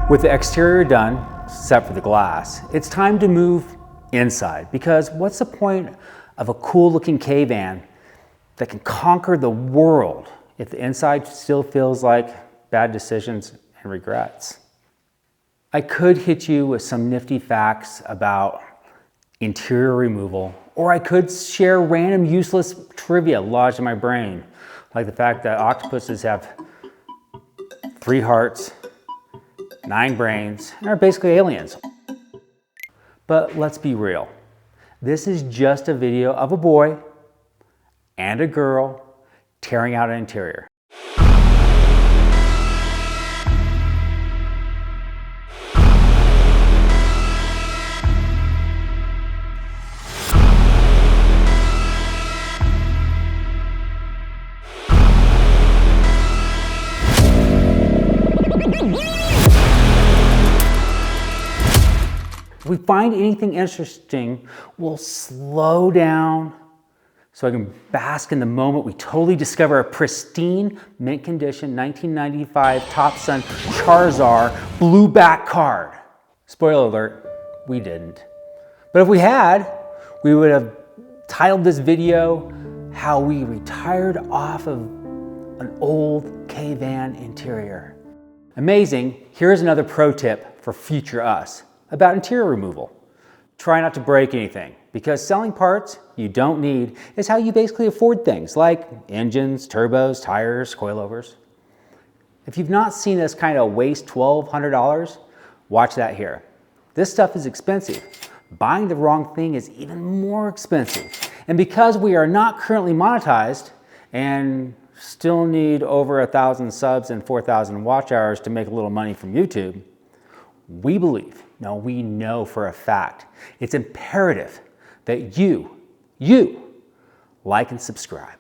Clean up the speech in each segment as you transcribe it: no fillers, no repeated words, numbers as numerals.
With the exterior done, except for the glass, it's time to move inside, because what's the point of a cool looking K-van that can conquer the world if the inside still feels like bad decisions and regrets? I could hit you with some nifty facts about interior removal, or I could share random useless trivia lodged in my brain, like the fact that octopuses have 3 hearts, 9 brains, and are basically aliens. But let's be real. This is just a video of a boy and a girl tearing out an interior. If we find anything interesting, we'll slow down so I can bask in the moment we totally discover a pristine, mint condition 1995 Topsun Charizard Blue Back card. Spoiler alert, we didn't. But if we had, we would have titled this video, How We Retired Off of an Old K-Van Interior. Amazing, here's another pro tip for future us about interior removal. Try not to break anything, because selling parts you don't need is how you basically afford things like engines, turbos, tires, coilovers. If you've not seen this kind of waste $1,200, watch that here. This stuff is expensive. Buying the wrong thing is even more expensive. And because we are not currently monetized and still need over 1,000 subs and 4,000 watch hours to make a little money from YouTube, we believe, no, we know for a fact, it's imperative that you like and subscribe.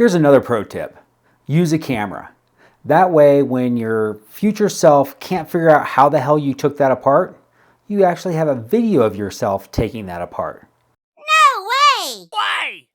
Here's another pro tip. Use a camera. That way, when your future self can't figure out how the hell you took that apart, you actually have a video of yourself taking that apart. No way! Why?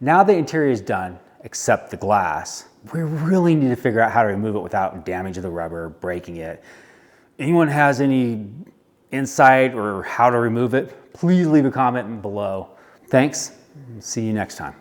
Now the interior is done, except the glass. We really need to figure out how to remove it without damaging the rubber, or breaking it. Anyone has any insight or how to remove it? Please leave a comment below. Thanks. See you next time.